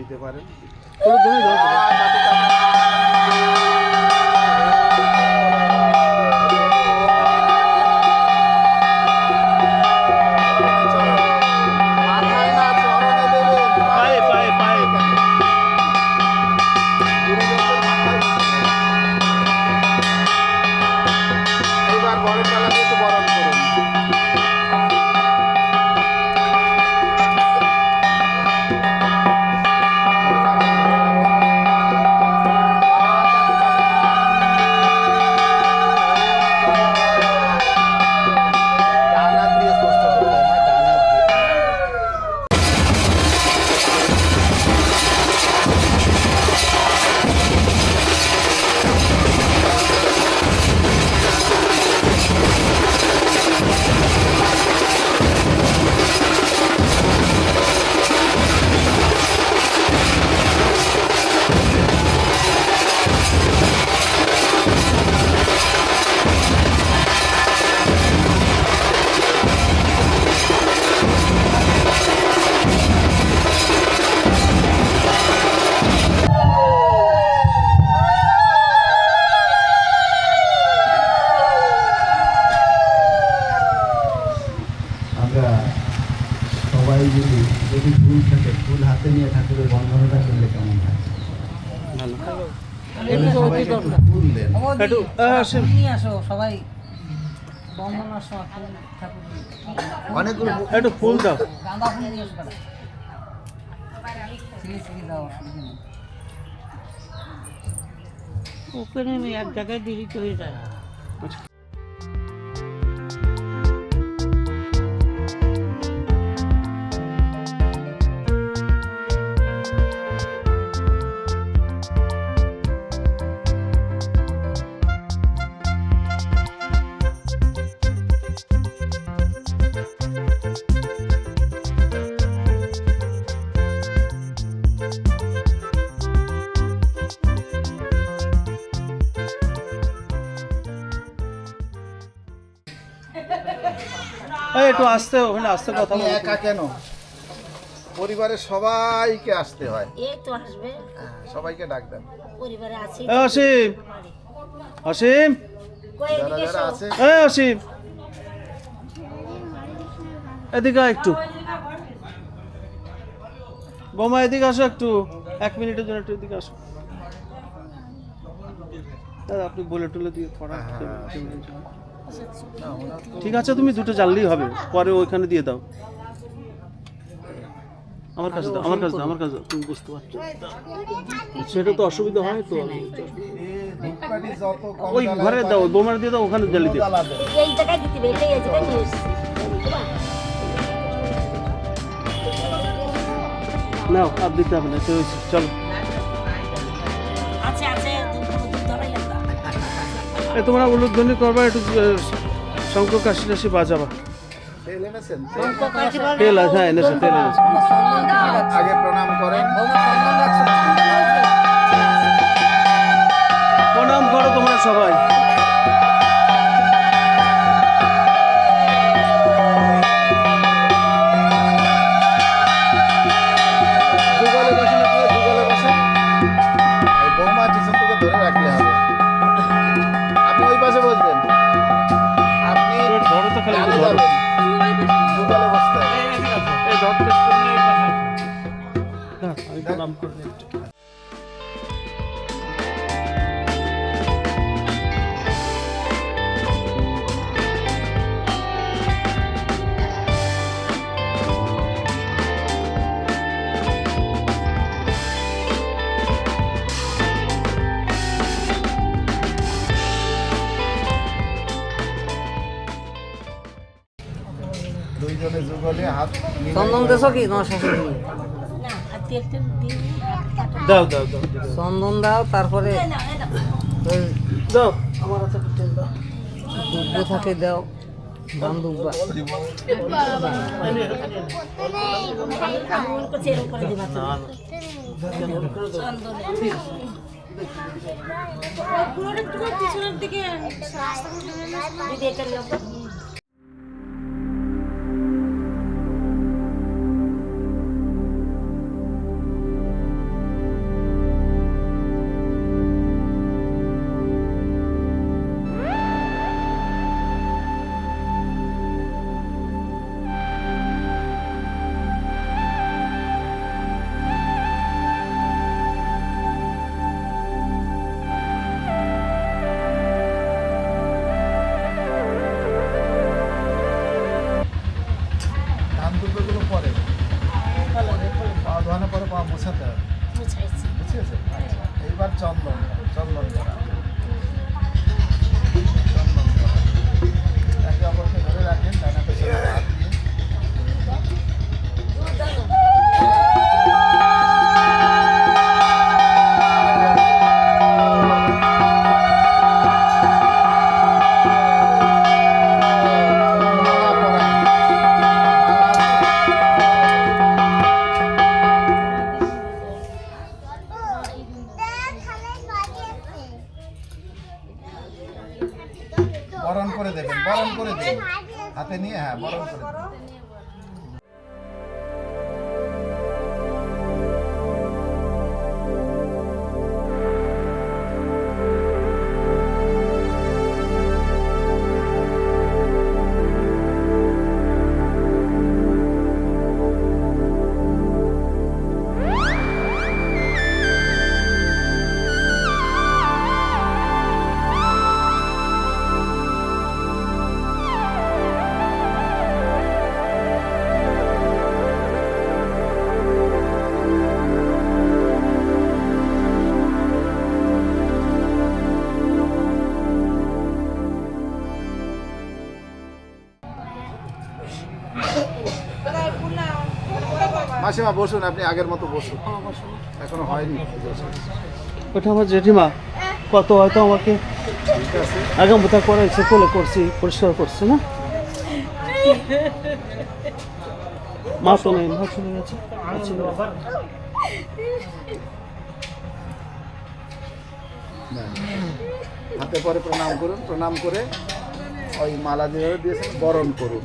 দিতে পারেন। সবাই যদি ফুল থাকে, ফুল হাতে নিয়ে ঠাকুরের বন্ধনটা করলে কেমন হয়? ফুল দেন, সবাই অনেকগুলো একটু ফুল দাও। গাঁদা ফুল নিয়ে দাও, ওখানে এক জায়গায় দিলিত হয়ে যায়। একটু আসতে, ওখানে আসতে কথা বল। একা কেন? পরিবারের সবাইকে আসতে হয়। এই তো আসবে, সবাইকে ডাক দেন। পরিবারে আছি। অসীম, অসীম, যারা যারা আছে অসীম, এদিকে আয় একটু। বোমা এদিকে আসো একটু, 1 মিনিটের জন্য একটু এদিকে আসো। দাদা আপনি বলে টলে দিয়ে পড়া। ঠিক আছে, তুমি দুটো জ্বাললেই হবে, পরে ওইখানে দিয়ে দাও। আমার কাছে দাও, আমার কাছে দাও, আমার কাছে দাও, তুমি বুঝতে পারছো সেটা তো অসুবিধা হয় তো। ওই ঘরে দাও, ওই বোমার দিয়ে দাও, ওখানে জ্বালিয়ে দাও। এই জায়গায় দিতে হবে, এই জায়গায় নিয়ে এসছি। নাও, আর দিতে হবে না, তো হয়েছে, চলো। আছে আছে, ধরাইলাম না। তোমরা উলুধ্বনি করবা, একটু শঙ্খ কাশি টাশি বাজাবা। তেল এনেছেন? তেল আছে, হ্যাঁ এনেছে, তেল এনেছে। আগে প্রণাম করেন। প্রণাম করো তোমরা সবাই। যুগলে বসেন, যুগলে বসেন। এই বৌমা পিছন থেকে ধরে রাখলে হবে। আপনি ওই পাশে বসবেন, আপনি ধরো তো, খালি ডানে ধরো। যাবেন। যুগলে বসতে হবে। এই ধরতে আমি প্রণাম করে নিই। দুইজনে যুগলে হাত মিলাই চন্দন দেশ কি তোমার শাশুড়ি? না, আর তেল টেল দিয়ে দাও দাও দাও চন্দন দাও, তারপরে ওই দাও, আমার হাতে একটু তেল দাও। দুব্ব থাকে দাও, দাম দুব্বা। আমি মনে করছি এরকম করে দিবা তুমি। চন্দনে। পুরোটা একটু পিছনের দিকে দিদি এটা লম্বা। মুছাতে হবে, মুছাইছি। বুঝেছে? এইবার চন্দন চন্দন করা, চন্দন করা। একে অপরকে ধরে রাখেন, ডানা পেছনে হাত দিয়ে। মালা পরান, বরণ করে দেবেন, বরণ করে দেবেন হাতে নিয়ে, হ্যাঁ বরণ করে দেবেন। মাসিমা বসুন, আপনি আগের মতো বসুন, এখনো হয়নি। ওটা আমার জেঠিমা কত হয়তো আমাকে ঠিক আছে, আগামতা করাইছে, কোলে করছি, পরিষ্কার করছে না। মা তো নেই, মা চলে গেছে। হাতে পরে প্রণাম করুন, প্রণাম করে ওই মালা যেভাবে দিয়েছেন বরণ করুন।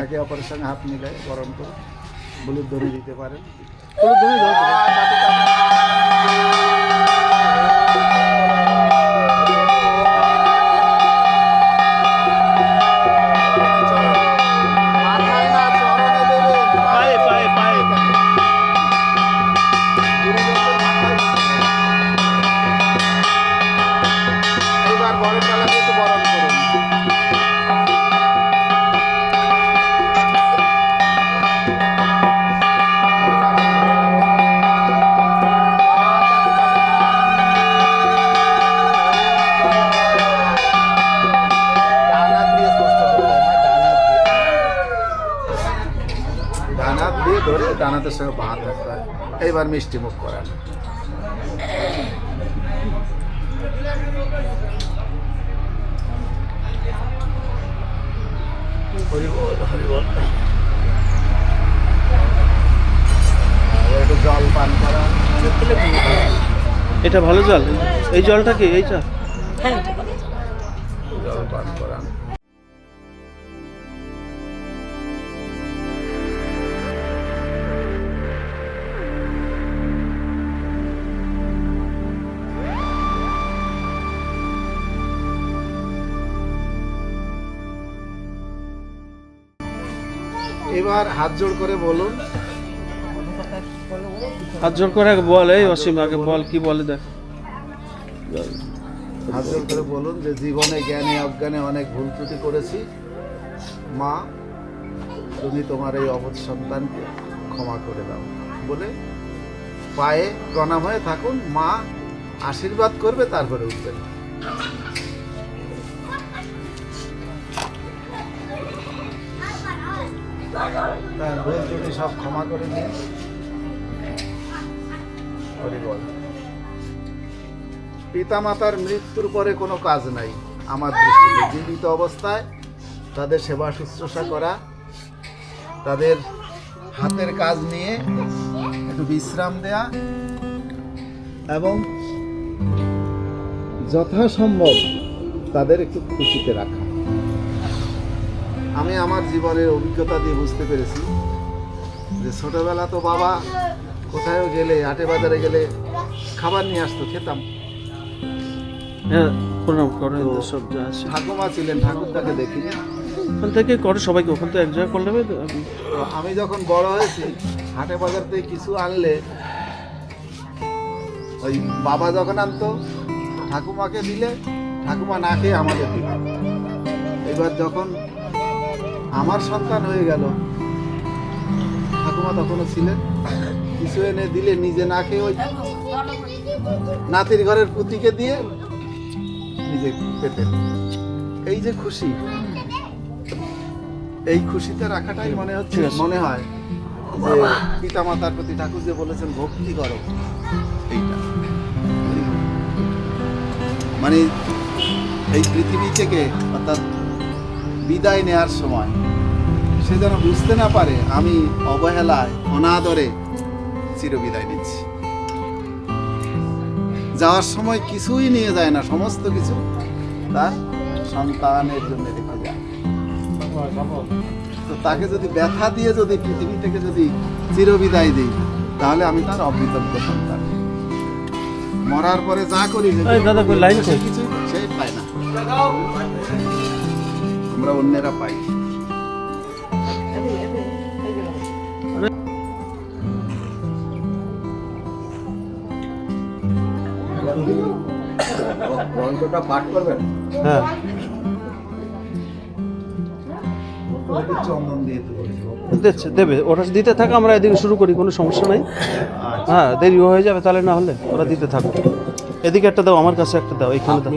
একে অপরের সঙ্গে হাত মিলায় বরণ করুন, হলুদ ধরে দিতে পারেন। হলুদ ধরে দাও। মাথায় না, চরণে দেবেন। পায়ে পায়ে পায়ে। গুরুজনদের মাথায় দেবেন। এইবার বরণ মালা দিয়ে একটু বরণ করুন। ডান হাত দিয়ে স্পষ্ট করতে হয়, ডান হাত দিয়ে। ডান হাত দিয়ে ধরে ডান হাতের সঙ্গে বাঁ হাত রাখতে হয়। এইবার মিষ্টি মুখ করান। হরি বল, হরি বল। একটু জল পান করা। এটা ভালো জল, এই জলটা কি এইটা? জল পান করান। এবার হাত জোড় করে বলুন, হাত জোর করে আগে বল, এই অসীম আগে বল, কি বলে দেখ। হাত জোড় করে বলুন যে জীবনে জ্ঞানে অজ্ঞানে অনেক ভুল ত্রুটি করেছি। মা, তুমি তোমার এই অবধ সন্তানকে ক্ষমা করে দাও বলে পায়ে প্রণাম হয়ে থাকুন। মা আশীর্বাদ করবে, তারপরে উঠবেন। তার ভুল ত্রুটি সব ক্ষমা করে নিন। হরি বল। পিতামাতার মৃত্যুর পরে কোনো কাজ নাই আমার দৃষ্টিতে। জীবিত অবস্থায় তাদের সেবা শুশ্রূষা করা, তাদের হাতের কাজ নিয়ে একটু বিশ্রাম দেয়া এবং যথাসম্ভব তাদের একটু খুশিতে রাখা। আমি আমার জীবনের অভিজ্ঞতা দিয়ে বুঝতে পেরেছি যে ছোটবেলা তো বাবা কোথাও গেলে, হাটে বাজারে গেলে খাবার নিয়ে আসতো, খেতাম। হ্যাঁ, প্রণাম করেন সব যা আছে। ঠাকুমা ছিলেন, ঠাকুরদাকে দেখিনি। ওখান থেকে করে সবাইকে, ওখান থেকে এক জায়গায় করলে হবে তো। তো আমি যখন বড় হয়েছি, হাটে বাজার থেকে কিছু আনলে ওই বাবা যখন আনতো ঠাকুমাকে দিলে, ঠাকুমা না খেয়ে আমাদের দিল। এবার যখন আমার সন্তান হয়ে গেল, ঠাকুমা তখনও ছিলেন, কিছু এনে দিলে নিজে না খেয়ে ওই নাতির ঘরের পুতিকে দিয়ে নিজে পেতে, এই যে খুশি, এই খুশিতে রাখাটাই মনে হচ্ছে, ঠিক আছে। মনে হয় যে পিতা মাতার প্রতি ঠাকুর যে বলেছেন ভক্তি করো, এইটা মানে এই পৃথিবী থেকে অর্থাৎ বিদায় নেওয়ার সময় সে যেন বুঝতে না পারে আমি অবহেলায় অনাদরে চিরবিদায় নিচ্ছি। যাওয়ার সময় কিছুই নিয়ে যায় না, সমস্ত কিছু তার সন্তানের জন্য রেখে যায়। তো তাকে যদি ব্যথা দিয়ে যদি পৃথিবী থেকে যদি চিরবিদায় দিই, তাহলে আমি তার অকৃতজ্ঞ সন্তান। মরার পরে যা করি এই দাদা, কই লাইন সে কই? কিছু সে পায় না, আমরা অন্যেরা পাই। গ্রন্থটা পাঠ করবেন? হ্যাঁ, চন্দন দিয়ে তো করেছি। দিচ্ছে, দেবে, ওরা দিতে থাকে, আমরা এদিকে শুরু করি, কোনো সমস্যা নাই। হ্যাঁ, দেরি হয়ে যাবে তাহলে, না হলে ওরা দিতে থাকো। এদিকে একটা দাও, আমার কাছে একটা দাও, এইখানে দাও,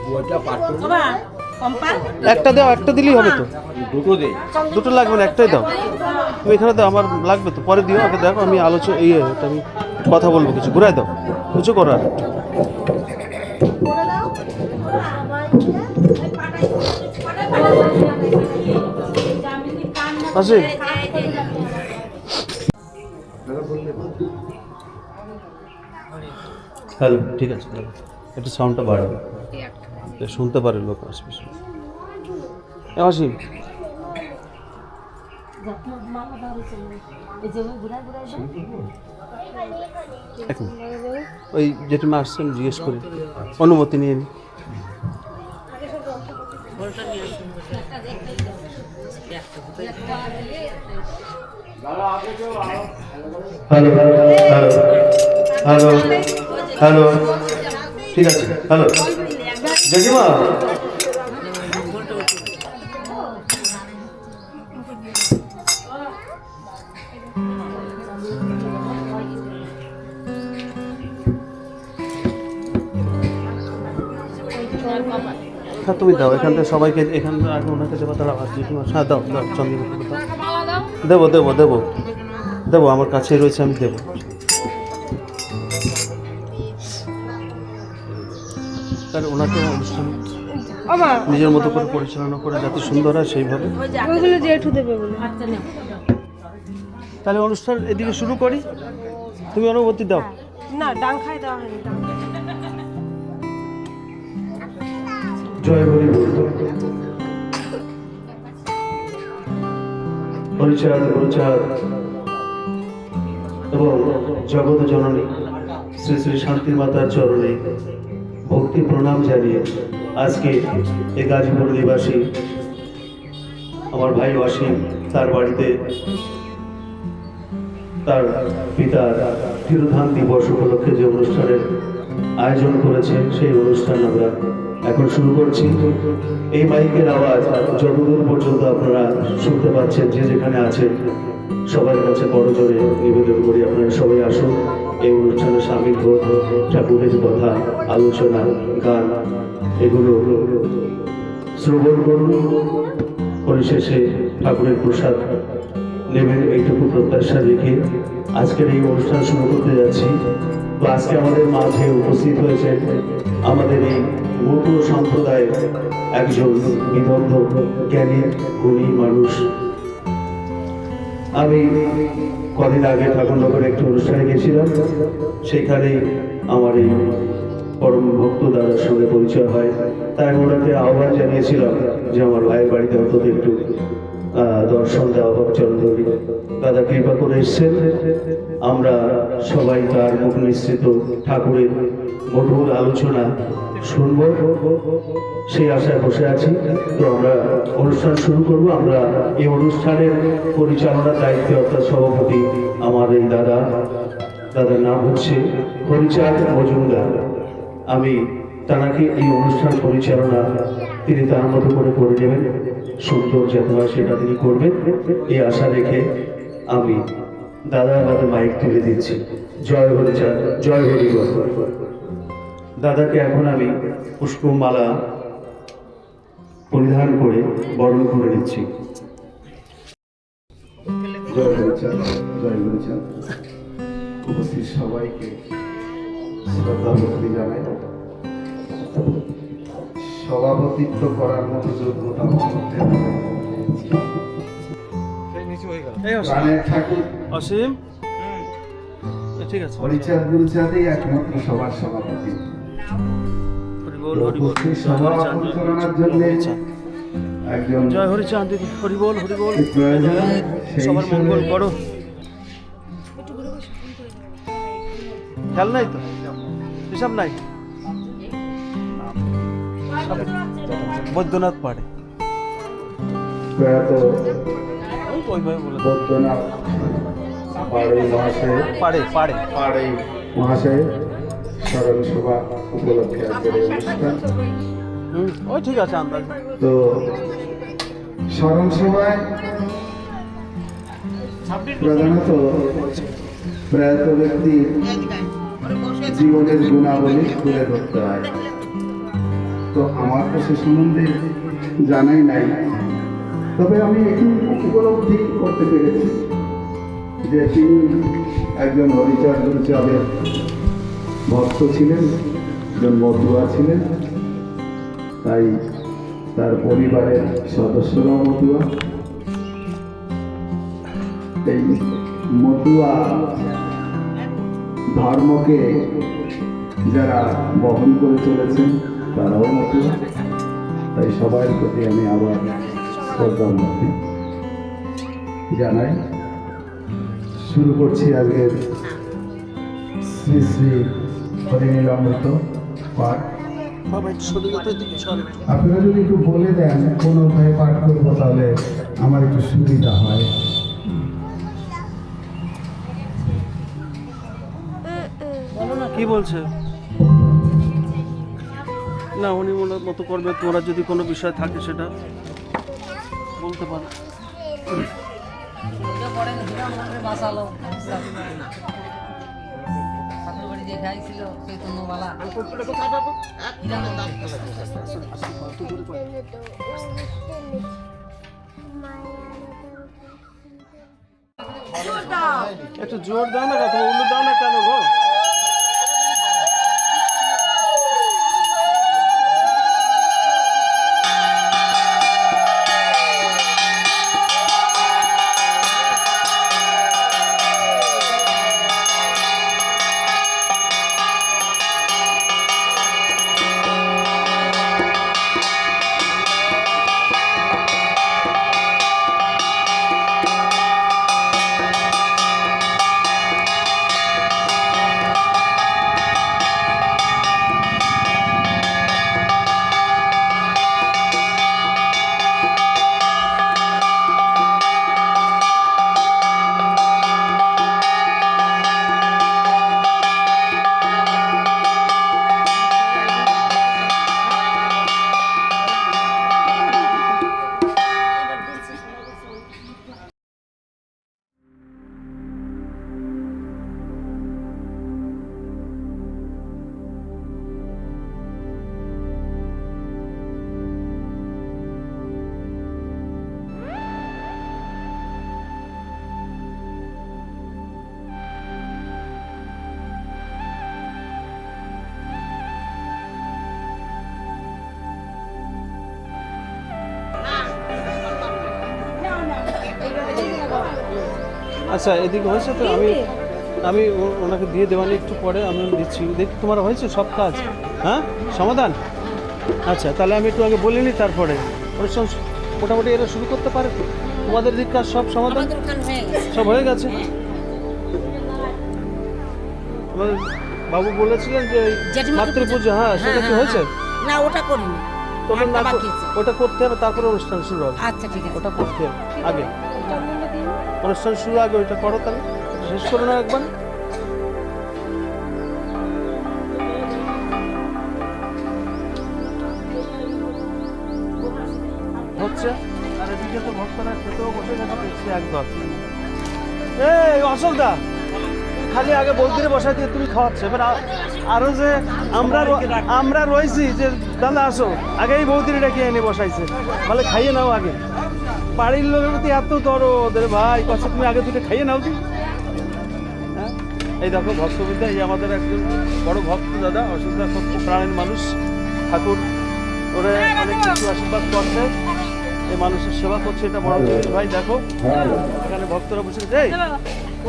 বইটা পাঠ করবেন? বাবা কম্পাল একটা দাও, একটা দিলেই হবে তো, দুটো দিন। দুটো লাগবে না, একটাই দাও। তুমি এখানে দাও, আমার লাগবে তো, পরে দিও, আগে দেখো, আমি আলোচনা এটা আমি কথা বলবো, কিছু ঘুরাই দাও, কিছু করো আর একটু। আসি, হ্যালো, ঠিক আছে, একটু সাউন্ডটা বাড়াবে, শুনতে পারে লোক আশপাশে। অসীম, এখন ওই জেঠিমা আসছেন, জিজ্ঞেস করি, অনুমতি নিয়ে নি। হ্যালো হ্যালো হ্যালো হ্যালো, ঠিক আছে, হ্যালো জেঠিমা, হ্যাঁ তুমি দাও, এখান থেকে সবাইকে, এখান থেকে আগে ওনাকে দেবো, তারা জেঠিমা, হ্যাঁ দাও দাও, চন্দ্রকে দাও, দেবো দেবো দেবো দেবো, আমার কাছেই রয়েছে, আমি দেবো। তার ওনাকে অনুষ্ঠান নিজের মতো করে পরিচালনা করে যাতে সুন্দর হয় সেইভাবে। ওইগুলো জেঠু দেবে বলে। আচ্ছা না, তাহলে অনুষ্ঠান এদিকে শুরু করি, তুমি অনুমতি দাও। না ডাংখাই দেওয়া হয়নি। জয় হরি পরিচার প্রচার এবং জগৎ জননী শ্রী শ্রী শান্তি মাতার চরণে ভক্তি প্রণাম জানিয়ে আজকে এই গাজীপুর নিবাসী আমার ভাই ওয়াসিম তার বাড়িতে তার পিতার তিরোধান দিবস উপলক্ষে যে অনুষ্ঠানের আয়োজন করেছে, সেই অনুষ্ঠান আমরা এখন শুরু করছি। এই মাইকের আওয়াজ যতদূর পর্যন্ত আপনারা শুনতে পাচ্ছেন, যে যেখানে আছেন সবার কাছে বড় জোরে নিবেদন করি, আপনারা সবাই আসুন, এই অনুষ্ঠানে সামিল হোক, ঠাকুরের কথা, আলোচনা, গান এগুলো শ্রবণ করুন, পরিশেষে ঠাকুরের প্রসাদ নেবেন, এইটুকু প্রত্যাশা রেখে আজকের এই অনুষ্ঠান শুরু করতে যাচ্ছি। তো আজকে আমাদের মাঝে উপস্থিত হয়েছেন আমাদের এই মতো সম্প্রদায়ের একজন বিদগ্ধ জ্ঞানী গুণী মানুষ। আমি কদিন আগে ঠাকুরনগরে একটি অনুষ্ঠানে গেছিলাম, সেখানে আমার এই পরম ভক্ত দাদার সঙ্গে পরিচয় হয়। তাই আমি ওনাকে আহ্বান জানিয়েছিলাম যে আমার ভাইয়ের বাড়িতে অন্তত একটু দর্শন দেওয়া হোক, চন্দ্রী দাদা কৃপা করে এসছেন। আমরা সবাই তার মুখ নিঃসৃত ঠাকুরের মধুর আলোচনা শুনব, সেই আশায় বসে আছি। তো আমরা অনুষ্ঠান শুরু করব। আমরা এই অনুষ্ঠানের পরিচালনার দায়িত্বে, অর্থাৎ সভাপতি আমার এই দাদার নাম হচ্ছে হরিচাঁদ মজুমদার। আমি তাঁকে এই অনুষ্ঠান পরিচালনা তিনি তার মতো করে নেবেন, সুন্দর যাতে হয় সেটা তিনি করবেন, এই আশা রেখে আমি দাদার হাতে মাইক তুলে দিচ্ছি। জয় হরিচাঁদ, জয় হরি বল। দাদাকে এখন আমি পুষ্পমালা পরিধান করে বরণ করে নিচ্ছি। জয় হরিচাঁদ, জয় হরিচাঁদ। উপস্থিত সবাইকে শ্রদ্ধা ভক্তি জানাই। সভাপতিত্ব করার মতো যোগ্যতা আমার মধ্যে নেই। প্রাণের ঠাকুর অসীম ঠিক আছে। হরিচাঁদ গুরুচাঁদই একমাত্র সবার সভাপতি। হরি বল, হরি বল। উপস্থিত সভা পরিচালনার জন্য একজন জয় হরিচাঁদ দিদি, হরি বল, হরি বল। প্রয়োজন, সেই সবার মঙ্গল হিসেবে করো। খেয়াল নাই তো, হিসাব নাই। বৈদ্যনাথ পাড়ে প্রয়াত ওইভাবে বলে দাও। বৈদ্যনাথ পাড়ে মহাশয় পাড়ে পাড়ে পাড়ে মহাশয় স্মরণ সভা উপলক্ষে আজকের এই অনুষ্ঠান। ওই ঠিক আছে আন্দাজ। তো স্মরণ সভায় প্রধানত প্রয়াত ব্যক্তির জীবনের গুণাবলী তুলে ধরতে হয়। তো আমার তো সে সম্বন্ধে জানাই নাই, তবে আমি একটু উপলব্ধি করতে পেরেছি যে তিনি একজন হরিচাঁদ গুরুচাঁদের ভক্ত ছিলেন, একজন মতুয়া ছিলেন, তাই তার পরিবারের সদস্যরাও মতুয়া। এই মতুয়া ধর্মকে যারা বহন করে চলেছেন তারাও মতুয়া। তাই সবার প্রতি আমি আবার শ্রদ্ধাঞ্জলি জানাই। শুরু করছি আজকের শ্রী শ্রী হরিনীল অমৃত পাঠ। বাবা একটু সরে যেতে দিকে চল। আপনারা যদি একটু বলে দেন কোন উপায়ে পাঠ করবো তাহলে আমার একটু সুবিধা হয়। কি বলছে? না উনি ওনার মতো করবে। তোরা যদি কোনো বিষয় থাকে সেটা বলতে পারো। বাঁচালো ঠাকুর বাড়ি যে খাইছিল চৈতন্যবালা একটু জোর দাও না, তুমি উল্লু দাও না কেন গো? আচ্ছা এদিকে হয়েছে তো, আমি আমি ওনাকে দিয়ে দেওয়ানি একটু পরে আমি দিচ্ছি। দেখি তোমার হয়েছে সব কাজ? হ্যাঁ সমাধান। আচ্ছা তাহলে আমি একটু আগে বলে নিই, তারপরে অনুষ্ঠান মোটামুটি এরা শুরু করতে পারে। তোমাদের দিক কাজ সব সমাধান সব হয়ে গেছে? আমাদের বাবু বলেছিলেন যে মাতৃপূজা, হ্যাঁ সেটা কি হয়েছে? না ওটা করিনি। তবে না ওটা করতে হবে, তারপরে অনুষ্ঠান শুরু হবে। আচ্ছা ঠিক আছে। ওটা করতে হবে আগে, অনুষ্ঠান শুরু আগে ওইটা করো, তাহলে শেষ করো না একবার। হচ্ছে আর এদিকে তো ভক্তরা খেতেও বসে গেছে দেখছি একদম। এই অসলদা খালি আগে বৌদিরে বসাই দিয়ে তুমি খাওয়াচ্ছ, এবার আরো যে আমরা রয়েছি যে দাদা আসো, আগে এই বৌদিরে ডেকে এনে বসাইছে, বলে খাইয়ে নাও আগে। বাড়ির লোকের প্রতি এত দরদ রে ভাই, কথা তুমি আগে দুটো খাইয়ে নাও দি। হ্যাঁ, এই দেখো ভক্তবৃন্দ, এই আমাদের একজন বড় ভক্ত দাদা, অসুবিধা খুব প্রাণের মানুষ, ঠাকুর ওরে অনেক কিছু আশীর্বাদ করছে, এই মানুষের সেবা করছে, এটা বড় জিনিস ভাই। দেখো এখানে ভক্তরা বসে গেছে, এই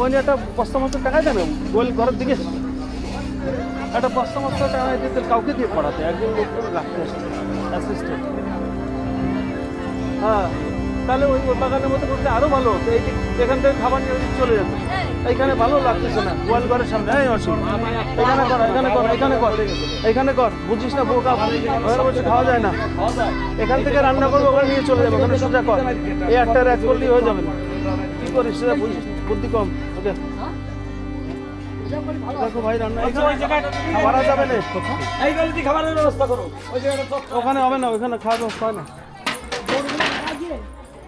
ওই নিয়ে একটা বস্তা মতো টাকা দেবে গোল ঘরের দিকে, একটা বস্তা মতো টাকা দিতে কাউকে দিয়ে পড়াতে, একজন লোক করে রাখতে অ্যাসিস্ট্যান্ট। হ্যাঁ, তাহলে ওই বাগানের মতো করতে আরো ভালো হতো। এই এখান থেকে খাবার নিয়ে চলে যেত, এইখানে ভালো লাগতেছে না, গোয়াল ঘরের সামনে। এই অসুখ এখানে কর, এখানে কর, এখানে কর, এখানে কর, বুঝিস না বোকা, ওখানে বসে খাওয়া যায় না। এখান থেকে রান্না করবো, ওখানে নিয়ে চলে যাবে, ওখানে সোজা কর, এই একটা এক করলেই হয়ে যাবে না। কি করিস সেটা বুঝিস, বুদ্ধি কম। ওকে দেখো ভাই, রান্না মারা যাবে না, খাবারের ব্যবস্থা করো। ওখানে হবে না, ওখানে খাওয়ার ব্যবস্থা হয় না।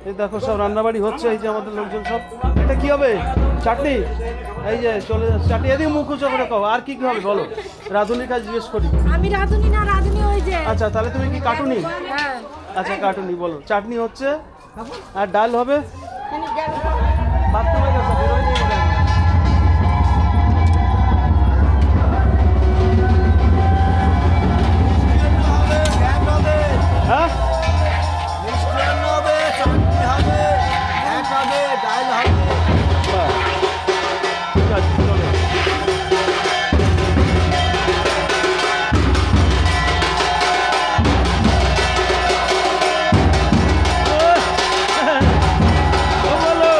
এই দেখো সব রান্নাবাড়ি হচ্ছে, এই যে আমাদের লোকজন সব। এটা কি হবে? চাটনি, এই যে চলে যাচ্ছে চাটনি। এদিকে মুখ উঁচু করে কও, আর কি কি হবে বলো, রাঁধুনির কাজ জিজ্ঞেস করি। আমি রাঁধুনি না, রাঁধুনি ওই যে। আচ্ছা, তাহলে তুমি কি কাটুনি? হ্যাঁ, আচ্ছা কাটুনি, বলো। চাটনি হচ্ছে, আর ডাল হবে। বাথরুমে গেছে, বেরোয় নিয়ে গেছে। হ্যাঁ, বাহ, ঠিক আছে, চলো। ও বলো,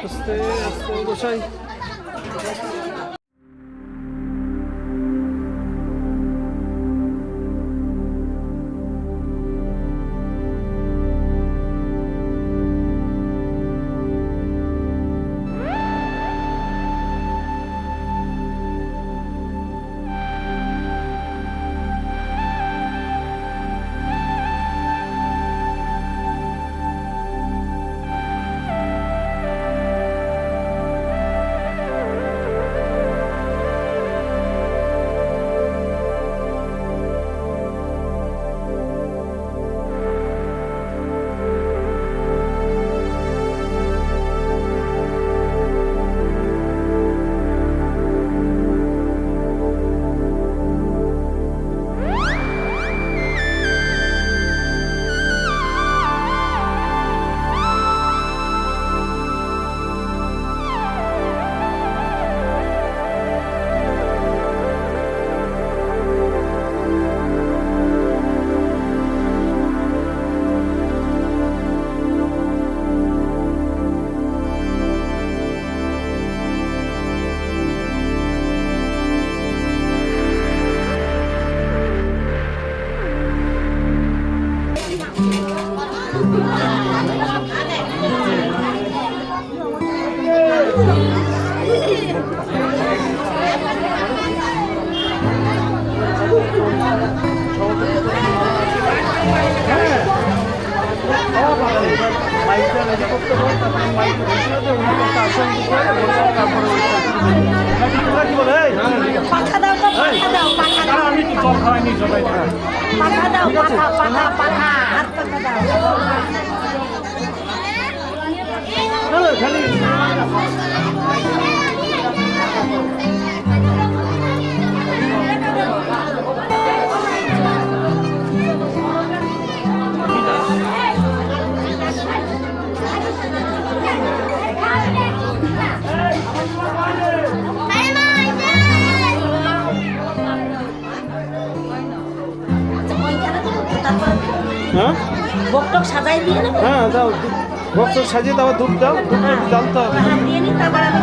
আস্তে আস্তে গোসাই। মাইকটা রেডি করতে হবে, তারপরে মাইক রেডি হতে ওনাকে একটা আসন দিতে হবে, বসে তারপরে ওইটা কি বলে পাখা দাও তো, পাখা দাও, পাখা দাও। আমি একটু জল খাওয়াইনি সবাই পাখা দাও, পাখা, পাখা, পাখা, হাত পাখা দাও। খালি হ্যাঁ বকটক সাজাই দিয়ে না, হ্যাঁ দাও ভক্ত সাজিয়ে দাও, দুধ দাও, দুধ জানতে হবে। দিয়ে নি, তারপর আমি